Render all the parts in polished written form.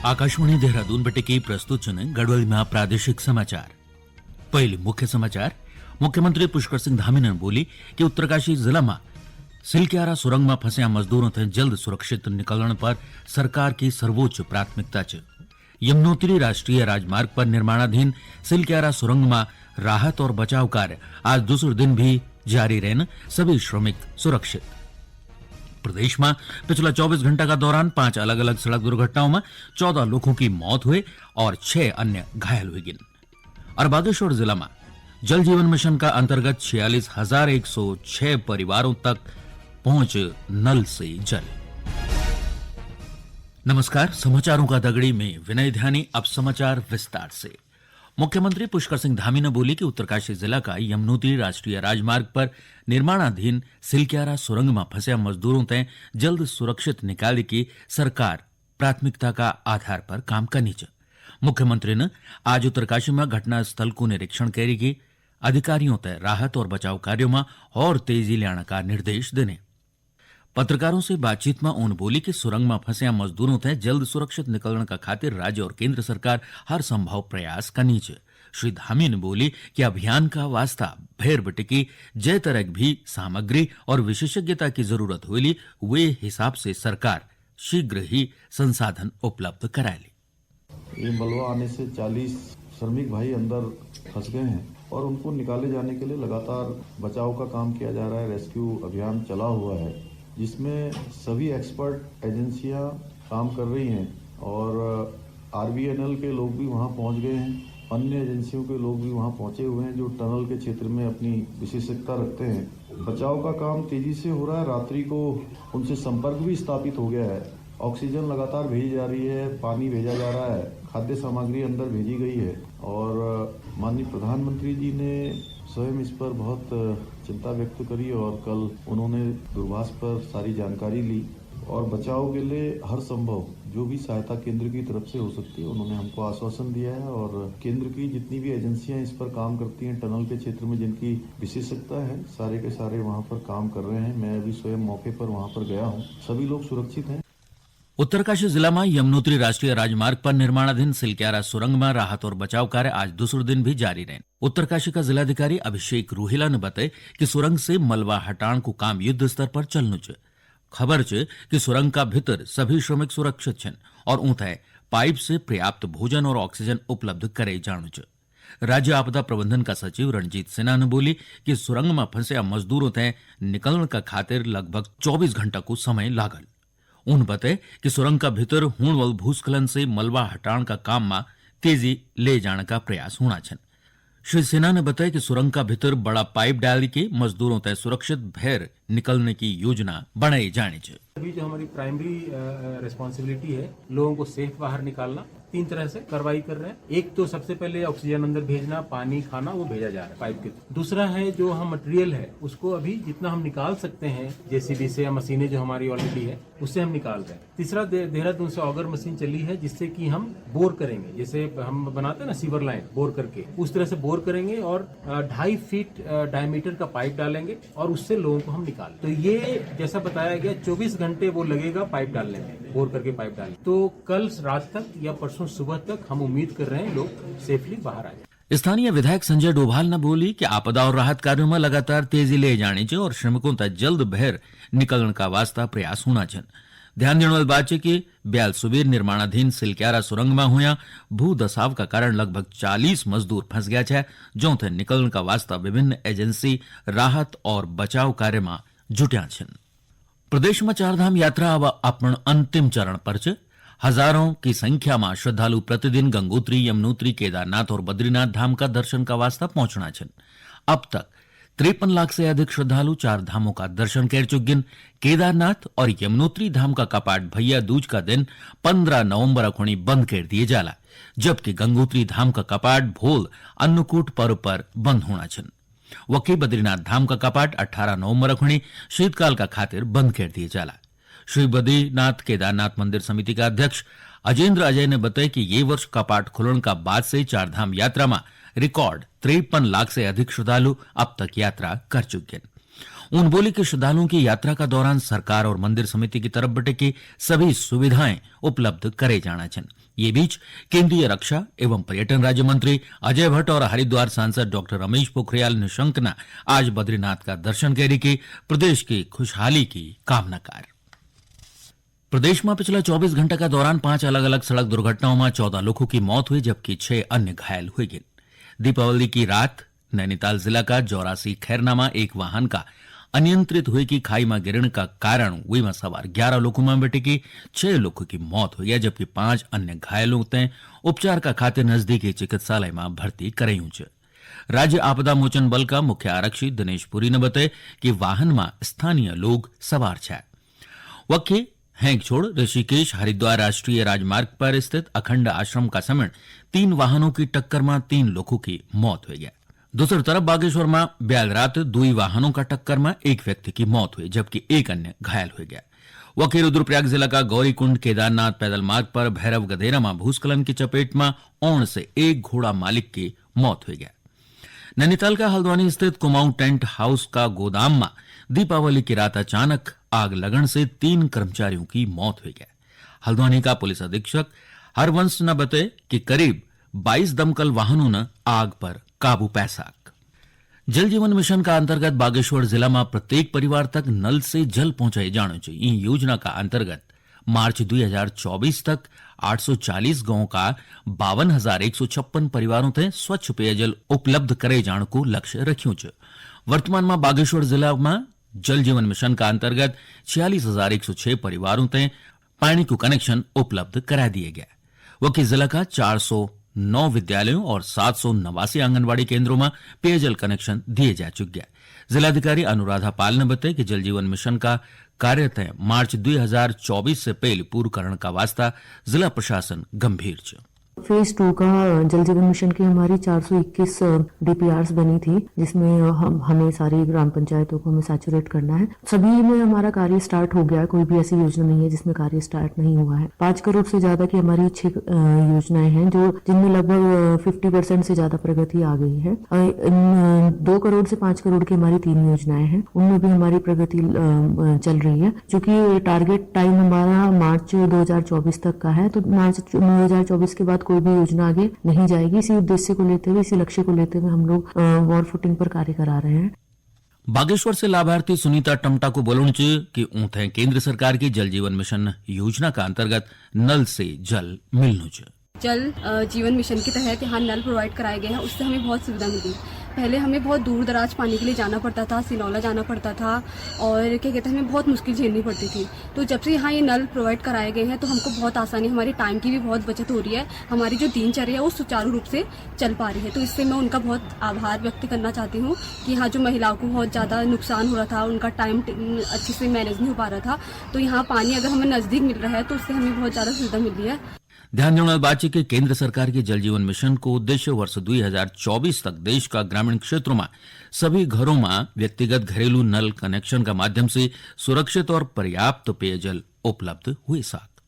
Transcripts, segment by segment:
आकाशवाणी देहरादून बटे की प्रस्तुत छन गढ़वाल प्रादेशिक समाचार। पहले मुख्य समाचार। मुख्यमंत्री पुष्कर सिंह धामी ने बोली कि उत्तरकाशी जिला में सिलक्यारा सुरंग में फंसा मजदूरों से जल्द सुरक्षित निकलने पर सरकार की सर्वोच्च प्राथमिकता है। यमुनोत्री राष्ट्रीय राजमार्ग पर निर्माणाधीन सिलक्यारा सुरंग में राहत और बचाव कार्य आज दूसरे दिन भी जारी रहने सभी श्रमिक सुरक्षित। प्रदेश में पिछला 24 घंटा का दौरान 5 अलग अलग सड़क दुर्घटनाओं में 14 लोगों की मौत हुई और 6 अन्य घायल हुए। और बागेश्वर जिला में जल जीवन मिशन का अंतर्गत 46,106 परिवारों तक पहुंच नल से जल। नमस्कार, समाचारों का दगड़ी में विनय ध्यानी। अब समाचार विस्तार से। मुख्यमंत्री पुष्कर सिंह धामी ने बोली कि उत्तरकाशी जिला का यमुनोत्री राष्ट्रीय राजमार्ग पर निर्माणाधीन सिलक्यारा सुरंग में फंसे मजदूरों तय जल्द सुरक्षित निकालने की सरकार प्राथमिकता का आधार पर काम करनी चाहिए। मुख्यमंत्री ने आज उत्तरकाशी में घटना स्थल को निरीक्षण करेगी अधिकारियों तय राहत और बचाव कार्यों में और तेजी लाने का निर्देश देने। पत्रकारों से बातचीत में उन्होंने बोली कि सुरंग में फंसे मजदूरों तय जल्द सुरक्षित निकलने का खातिर राज्य और केंद्र सरकार हर संभव प्रयास करनी चाहिए। श्री धामी ने बोली कि अभियान का वास्ता भैर बटिकी जय तरह भी सामग्री और विशेषज्ञता की जरूरत हुई वे हिसाब से सरकार शीघ्र ही संसाधन उपलब्ध कराए। ये मलबा आने से 40 श्रमिक भाई अंदर फंस गए हैं और उनको निकाले जाने के लिए लगातार बचाव का काम किया जा रहा है। रेस्क्यू अभियान चला हुआ है जिसमें सभी एक्सपर्ट एजेंसियां काम कर रही हैं और आरबीएनएल के लोग भी वहां पहुंच गए हैं। अन्य एजेंसियों के लोग भी वहां पहुंचे हुए हैं जो टनल के क्षेत्र में अपनी विशेषज्ञता रखते हैं। बचाव का काम तेजी से हो रहा है। रात्रि को उनसे संपर्क भी स्थापित हो गया है। ऑक्सीजन लगातार भेजी जा रही है, पानी भेजा जा रहा है, खाद्य सामग्री अंदर भेजी गई है और माननीय प्रधानमंत्री जी ने स्वयं इस पर बहुत चिंता व्यक्त करी और कल उन्होंने दूरभाष पर सारी जानकारी ली और बचाव के लिए हर संभव जो भी सहायता केंद्र की तरफ से हो सकती है उन्होंने हमको आश्वासन दिया है। और केंद्र की जितनी भी एजेंसियां इस पर काम करती हैं टनल के क्षेत्र में जिनकी विशेषज्ञता है सारे के सारे वहां पर काम कर रहे हैं। मैं अभी स्वयं मौके पर वहां पर गया हूँ। सभी लोग सुरक्षित हैं। उत्तरकाशी जिला में यमुनोत्री राष्ट्रीय राजमार्ग पर निर्माणाधीन सिलक्यारा सुरंग में राहत और बचाव कार्य आज दूसरे दिन भी जारी रहे। उत्तरकाशी का जिलाधिकारी अभिषेक रूहिला ने बताया कि सुरंग से मलबा हटाण को काम युद्ध स्तर पर चलनु च। खबर च कि सुरंग का भीतर सभी श्रमिक सुरक्षित छन और ऊंथे पाइप से पर्याप्त भोजन और ऑक्सीजन उपलब्ध करे जाणु च। राज्य आपदा प्रबंधन का सचिव रणजीत सिन्हा ने बोली कि सुरंग में फंसे मजदूरों तय निकलने का खातिर लगभग 24 घंटा को समय लागल। उन बताए कि सुरंग का भीतर होने वाले भूस्खलन से मलबा हटाण का काम में तेजी ले जाने का प्रयास होना छन। श्री सिन्हा ने बताया कि सुरंग का भीतर बड़ा पाइप डाल के मजदूरों तय सुरक्षित भैर निकलने की योजना बनाई जानी चाहिए। अभी जो हमारी प्राइमरी रिस्पॉन्सिबिलिटी है लोगों को सेफ बाहर निकालना, 3 तरह से कार्रवाई कर रहे हैं। एक तो सबसे पहले ऑक्सीजन अंदर भेजना, पानी खाना वो भेजा जा रहा है पाइप के। दूसरा है जो हम मटेरियल है उसको अभी जितना हम निकाल सकते हैं जेसीबी से या मशीनें जो हमारी ऑलरेडी है उससे हम निकाल रहे हैं। तीसरा देहरादून से ऑगर मशीन चली है जिससे कि हम बोर करेंगे, जैसे हम बनाते हैं ना सीवर लाइन बोर करके, उस तरह से बोर करेंगे और 2.5 फीट डायमीटर का पाइप डालेंगे और उससे लोगों को हम निकाल। तो ये जैसा बताया गया 24 घंटे वो लगेगा पाइप डालने में, बोर करके पाइप डालने। तो कल रात तक या परसों सुबह तक हम उम्मीद कर रहे हैं लोग सेफली बाहर आ जाए। स्थानीय विधायक संजय डोभाल ने बोली कि आपदा और राहत कार्यों में लगातार तेजी ले जानी चाहिए और श्रमिकों तक जल्द बहर निकलने का वास्ता प्रयास होना चाहिए। ध्यान देने वाली बात है कि ब्याल सुबीर निर्माणाधीन सिलक्यारा सुरंग में हुआ भू दसाव का कारण लगभग 40 मजदूर फंस गया है जो थे निकलने का वास्ता विभिन्न एजेंसी राहत और बचाव कार्य में जुट्या छे। प्रदेश में चारधाम यात्रा अब अपन अंतिम चरण पर है। हजारों की संख्या में श्रद्धालु प्रतिदिन गंगोत्री, यमुनोत्री, केदारनाथ और बद्रीनाथ धाम का दर्शन का वास्ता पहुंचना छन। अब तक 53 लाख से अधिक श्रद्धालु 4 धामों का दर्शन कर चुके। केदारनाथ और यमुनोत्री धाम का कपाट भैया दूज का दिन 15 नवंबर खुणी बंद कर दिए जाला, जबकि गंगोत्री धाम का कपाट भोल अन्नकूट पर्व पर बंद होना छन। वकी बद्रीनाथ धाम का कपाट 18 नवंबर खुणी शीतकाल का खातिर बंद कर दिए जाला। श्री बद्रीनाथ केदारनाथ मंदिर समिति का अध्यक्ष अजेंद्र अजय ने बताया कि ये वर्ष कपाट खुलने का बाद से चारधाम यात्रा में रिकॉर्ड 53 लाख से अधिक श्रद्धालु अब तक यात्रा कर चुके हैं। उन्होंने बोली कि श्रद्धालुओं की यात्रा का दौरान सरकार और मंदिर समिति की तरफ बटे की सभी सुविधाएं उपलब्ध करे जाना चाहिए। ये बीच केंद्रीय रक्षा एवं पर्यटन राज्य मंत्री अजय भट्ट और हरिद्वार सांसद डॉक्टर रमेश पोखरियाल निशंक ने आज बद्रीनाथ का दर्शन करी की प्रदेश की खुशहाली की कामना कर। प्रदेश में पिछला 24 घंटे का दौरान 5 अलग अलग सड़क दुर्घटनाओं में 14 लोगों की मौत हुई जबकि 6 अन्य घायल हुए गए। दीपावली की रात नैनीताल जिला का जौरासी खैरनामा एक वाहन का अनियंत्रित हुए की खाई में गिरने का कारण हुई में सवार 11 लोगों में बेटे की 6 लोगों की मौत हुई है जबकि 5 अन्य घायलों ने उपचार का खातिर नजदीकी चिकित्सालय में भर्ती कराई है। राज्य आपदा मोचन बल का मुख्य आरक्षी दिनेश पुरी ने बताया कि वाहन में स्थानीय लोग सवार छे। वक्के हैंगछोड़ ऋषिकेश हरिद्वार राष्ट्रीय राजमार्ग पर स्थित अखंड आश्रम का समीप 3 वाहनों की टक्कर में 3 लोगों की मौत हुई है। दूसरी तरफ बागेश्वर में ब्याल रात 2 वाहनों का टक्कर में 1 व्यक्ति की मौत हुई जबकि 1 अन्य घायल हो गया। वहीं रुद्रप्रयाग जिला का गौरीकुंड केदारनाथ पैदल मार्ग पर भैरव गधेरा में भूस्खलन की चपेट में औण से 1 घोड़ा मालिक की मौत हो गया। नैनीताल का हल्द्वानी स्थित कुमाऊं टेंट हाउस का गोदाम में दीपावली की रात अचानक आग लगने से 3 कर्मचारियों की मौत हो गई। हल्द्वानी का पुलिस अधीक्षक हरवंश ने बताया कि करीब 22 दमकल वाहनों ने आग पर काबू पैसाक। जल जीवन मिशन का अंतर्गत बागेश्वर जिला में प्रत्येक परिवार तक नल से जल पहुंचाए जाने चाहिए। इन योजना का अंतर्गत मार्च 2024 तक 840 गांवों का 52,156 परिवारों तक स्वच्छ पेयजल उपलब्ध करे जाने को लक्ष्य रख्યું છે। वर्तमान में बागेश्वर जिला में जल जीवन मिशन का अंतर्गत 46,106 परिवारों तक पानी को कनेक्शन उपलब्ध करा दिए गए। वहीं जिला का 409 विद्यालयों और 789 आंगनबाड़ी केंद्रों में पेयजल कनेक्शन दिए जा चुके हैं। जिलाधिकारी अनुराधा पाल ने बताया कि जल जीवन मिशन का कार्य तय मार्च 2024 से पहले पूर्ण करने का वास्ता जिला प्रशासन गंभीर है। फेज 2 का जल जीवन मिशन की हमारी 421 डीपीआरस बनी थी जिसमें हमें सारी ग्राम पंचायतों को हमें सैचुरेट करना है। सभी में हमारा कार्य स्टार्ट हो गया है, कोई भी ऐसी योजना नहीं है जिसमें कार्य स्टार्ट नहीं हुआ है। 5 करोड़ से ज्यादा की हमारी 6 योजनाएं हैं जो जिनमें लगभग 50% से ज्यादा प्रगति आ गई है। 2 करोड़ से 5 करोड़ की हमारी 3 योजनाएं हैं, उनमें भी हमारी प्रगति चल रही है। चूंकि टारगेट टाइम हमारा मार्च 2024 तक का है तो मार्च 2024 के बाद कोई भी योजना आगे नहीं जाएगी। इसी उद्देश्य को लेते हुए, इसी लक्ष्य को लेते हुए हम लोग वॉर फुटिंग पर कार्य करा रहे हैं। बागेश्वर से लाभार्थी सुनीता टमटा को बोलूं कि ऊंथे केंद्र सरकार की जल जीवन मिशन योजना का अंतर्गत नल से जल मिलनु चाहिए। जल जीवन मिशन के तहत यहाँ नल प्रोवाइड कराए गए हैं, उससे हमें बहुत सुविधा मिली। पहले हमें बहुत दूर दराज पानी के लिए जाना पड़ता था, सिनौला जाना पड़ता था और क्या कहते हैं हमें बहुत मुश्किल झेलनी पड़ती थी। तो जब से यहाँ ये नल प्रोवाइड कराए गए हैं तो हमको बहुत आसानी, हमारी टाइम की भी बहुत बचत हो रही है। हमारी जो दिनचर्या है वो सुचारू रूप से चल पा रही है। तो इससे मैं उनका बहुत आभार व्यक्त करना चाहती हूँ कि यहाँ जो महिलाओं को बहुत ज़्यादा नुकसान हो रहा था, उनका टाइम अच्छे से मैनेज नहीं हो पा रहा था, तो यहाँ पानी अगर हमें नज़दीक मिल रहा है तो उससे हमें बहुत ज़्यादा सुविधा मिल रही है। ध्यान देने वाली बात है कि केंद्र सरकार के जल जीवन मिशन को उद्देश्य वर्ष 2024 तक देश का ग्रामीण क्षेत्रों में सभी घरों में व्यक्तिगत घरेलू नल कनेक्शन का माध्यम से सुरक्षित और पर्याप्त पेयजल उपलब्ध हुए। साथ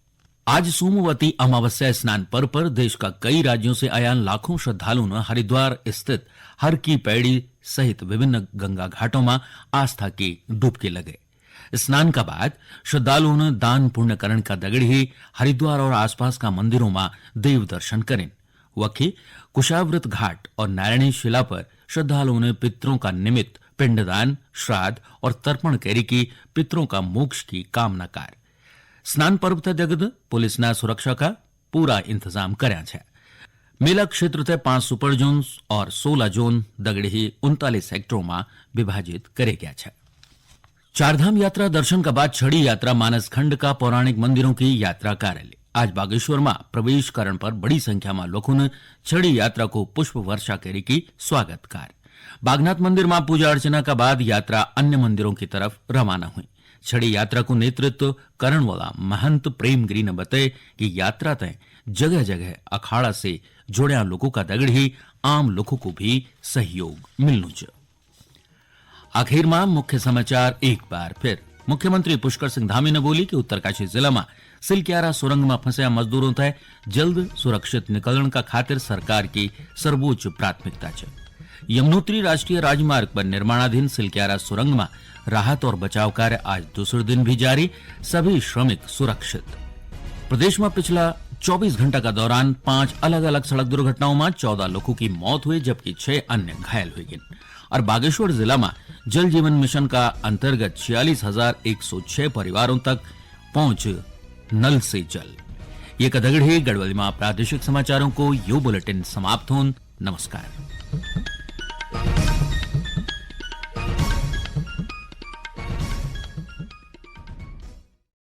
आज सोमवती अमावस्या स्नान पर्व पर देश का कई राज्यों से आया लाखों श्रद्धालुओं ने हरिद्वार स्थित हर की पैड़ी सहित विभिन्न गंगा घाटों में आस्था की डुबकी लगे। स्नान का बाद श्रद्धालुओं ने दान पुण्य करण का दगड़ ही हरिद्वार और आसपास का मंदिरों में देव दर्शन करें। वहीं कुशाव्रत घाट और नारायणी शिला पर श्रद्धालुओं ने पितरों का निमित्त पिंडदान, श्राद्ध और तर्पण कैरी की पितरों का मोक्ष की कामना कर। स्नान पर्व तक पुलिस ने सुरक्षा का पूरा इंतजाम कर्या है। मेला क्षेत्र से 5 सुपर जोन और 16 जोन दगड़ ही 39 सेक्टरों में विभाजित करे गया है। चारधाम यात्रा दर्शन का बाद छड़ी यात्रा मानस खंड का पौराणिक मंदिरों की यात्रा कार्यालय आज बागेश्वर में प्रवेश करण पर बड़ी संख्या में लोगों ने छड़ी यात्रा को पुष्प वर्षा करी की स्वागत कार। बागनाथ मंदिर में पूजा अर्चना का बाद यात्रा अन्य मंदिरों की तरफ रवाना हुई। छड़ी यात्रा को नेतृत्व करण वाला महंत प्रेमगिरी ने बताया कि यात्रा तय जगह जगह अखाड़ा से जुड़े लोगों का दगड़ ही आम लोगों को भी सहयोग मिलना चाहिए। आखिर में मुख्य समाचार एक बार फिर। मुख्यमंत्री पुष्कर सिंह धामी ने बोली कि उत्तरकाशी जिला में सिलक्यारा सुरंग में फंसे मजदूरों तय जल्द सुरक्षित निकलने का खातिर सरकार की सर्वोच्च प्राथमिकता है। यमुनोत्री राष्ट्रीय राजमार्ग पर निर्माणाधीन सिलक्यारा सुरंग में राहत और बचाव कार्य आज दूसरे दिन भी जारी, सभी श्रमिक सुरक्षित। प्रदेश में पिछला 24 घंटा का दौरान 5 अलग अलग सड़क दुर्घटनाओं में 14 लोगों की मौत हुई, जबकि 6 अन्य घायल हुए। और बागेश्वर जिला में जल जीवन मिशन का अंतर्गत 46,106 परिवारों तक पहुंच नल से जल। ये कदगढ़ी गढ़वाली में प्रादेशिक समाचारों को यो बुलेटिन समाप्त होन। नमस्कार।